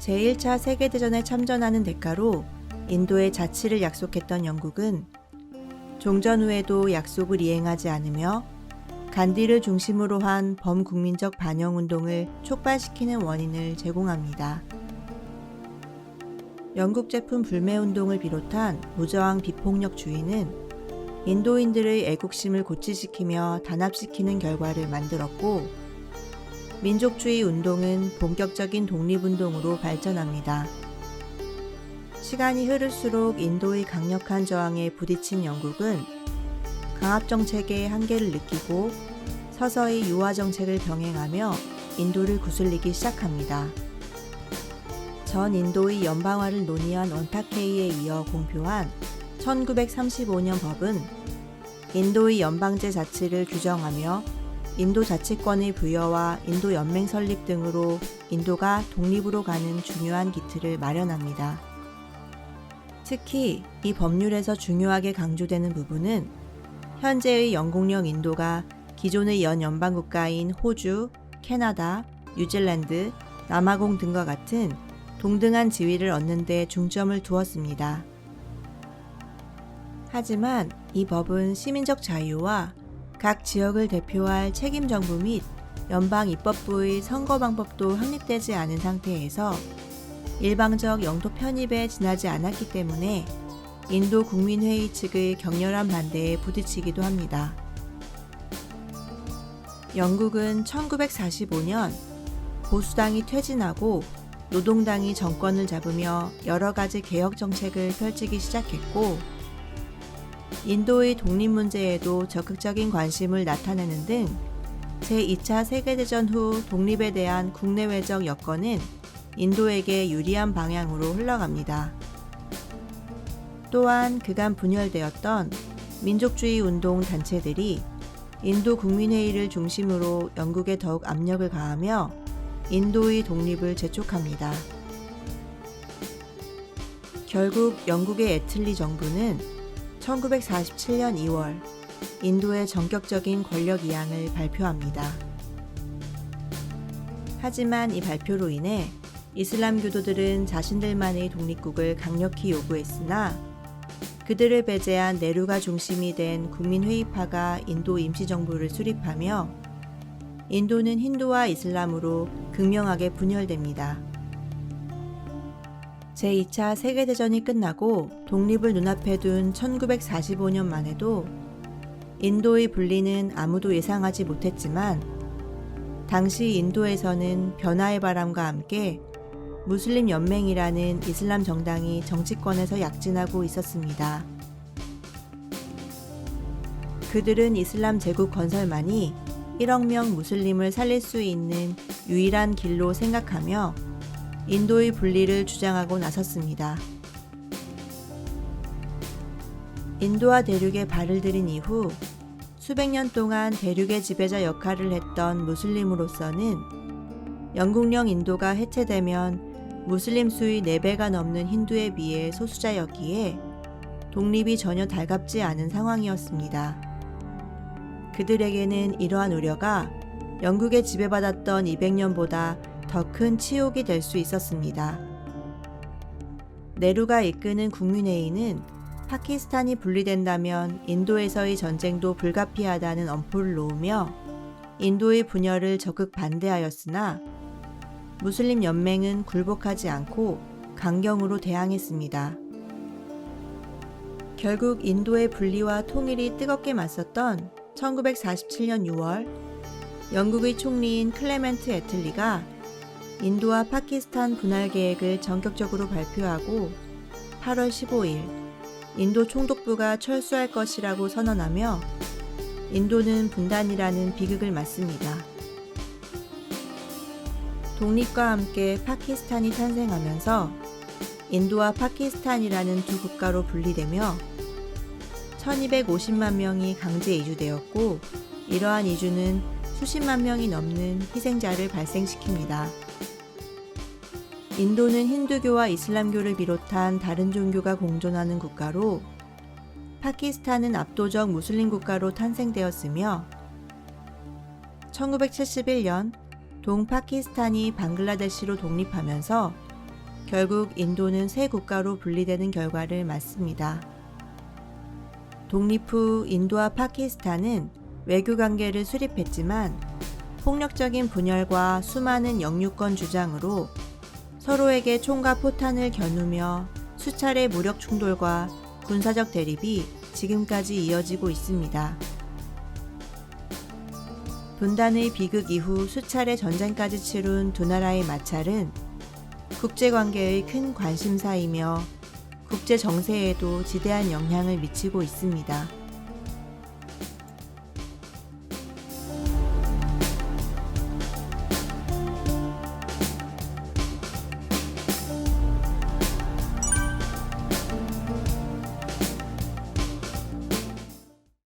제1차 세계대전에 참전하는 대가로 인도의 자치를 약속했던 영국은 종전 후에도 약속을 이행하지 않으며 간디를 중심으로 한 범국민적 반영운동을 촉발시키는 원인을 제공합니다. 영국 제품 불매운동을 비롯한 무저항 비폭력주의는 인도인들의 애국심을 고취시키며 단합시키는 결과를 만들었고, 민족주의 운동은 본격적인 독립운동으로 발전합니다. 시간이 흐를수록 인도의 강력한 저항에 부딪힌 영국은 강압정책의 한계를 느끼고 서서히 유화정책을 병행하며 인도를 구슬리기 시작합니다. 전 인도의 연방화를 논의한 원타케이에 이어 공표한 1935년 법은 인도의 연방제 자치를 규정하며 인도 자치권의 부여와 인도 연맹 설립 등으로 인도가 독립으로 가는 중요한 기틀을 마련합니다. 특히 이 법률에서 중요하게 강조되는 부분은 현재의 영국령 인도가 기존의 연연방국가인 호주, 캐나다, 뉴질랜드, 남아공 등과 같은 동등한 지위를 얻는 데 중점을 두었습니다. 하지만 이 법은 시민적 자유와 각 지역을 대표할 책임정부 및 연방 입법부의 선거 방법도 확립되지 않은 상태에서 일방적 영토 편입에 지나지 않았기 때문에 인도 국민회의 측의 격렬한 반대에 부딪히기도 합니다. 영국은 1945년 보수당이 퇴진하고 노동당이 정권을 잡으며 여러 가지 개혁 정책을 펼치기 시작했고, 인도의 독립 문제에도 적극적인 관심을 나타내는 등 제2차 세계대전 후 독립에 대한 국내외적 여건은 인도에게 유리한 방향으로 흘러갑니다. 또한 그간 분열되었던 민족주의 운동 단체들이 인도 국민회의를 중심으로 영국에 더욱 압력을 가하며 인도의 독립을 재촉합니다. 결국 영국의 애틀리 정부는 1947년 2월 인도의 전격적인 권력 이양을 발표합니다. 하지만 이 발표로 인해 이슬람교도들은 자신들만의 독립국을 강력히 요구했으나 그들을 배제한 네루가 중심이 된 국민회의파가 인도 임시정부를 수립하며 인도는 힌두와 이슬람으로 극명하게 분열됩니다. 제2차 세계대전이 끝나고 독립을 눈앞에 둔 1945년만 해도 인도의 분리는 아무도 예상하지 못했지만 당시 인도에서는 변화의 바람과 함께 무슬림 연맹이라는 이슬람 정당이 정치권에서 약진하고 있었습니다. 그들은 이슬람 제국 건설만이 1억 명 무슬림을 살릴 수 있는 유일한 길로 생각하며 인도의 분리를 주장하고 나섰습니다. 인도와 대륙에 발을 들인 이후 수백 년 동안 대륙의 지배자 역할을 했던 무슬림으로서는 영국령 인도가 해체되면 무슬림 수의 4배가 넘는 힌두에 비해 소수자였기에 독립이 전혀 달갑지 않은 상황이었습니다. 그들에게는 이러한 우려가 영국에 지배받았던 200년보다 더 큰 치욕이 될 수 있었습니다. 네루가 이끄는 국민회의는 파키스탄이 분리된다면 인도에서의 전쟁도 불가피하다는 엄포를 놓으며 인도의 분열을 적극 반대하였으나 무슬림 연맹은 굴복하지 않고 강경으로 대항했습니다. 결국 인도의 분리와 통일이 뜨겁게 맞섰던 1947년 6월 영국의 총리인 클레멘트 애틀리가 인도와 파키스탄 분할 계획을 전격적으로 발표하고 8월 15일 인도 총독부가 철수할 것이라고 선언하며 인도는 분단이라는 비극을 맞습니다. 독립과 함께 파키스탄이 탄생하면서 인도와 파키스탄이라는 두 국가로 분리되며 1250만 명이 강제 이주되었고, 이러한 이주는 수십만 명이 넘는 희생자를 발생시킵니다. 인도는 힌두교와 이슬람교를 비롯한 다른 종교가 공존하는 국가로 파키스탄은 압도적 무슬림 국가로 탄생되었으며 1971년 동파키스탄이 방글라데시로 독립하면서 결국 인도는 세 국가로 분리되는 결과를 맞습니다. 독립 후 인도와 파키스탄은 외교 관계를 수립했지만 폭력적인 분열과 수많은 영유권 주장으로 서로에게 총과 포탄을 겨누며 수차례 무력 충돌과 군사적 대립이 지금까지 이어지고 있습니다. 분단의 비극 이후 수차례 전쟁까지 치룬 두 나라의 마찰은 국제관계의 큰 관심사이며 국제 정세에도 지대한 영향을 미치고 있습니다.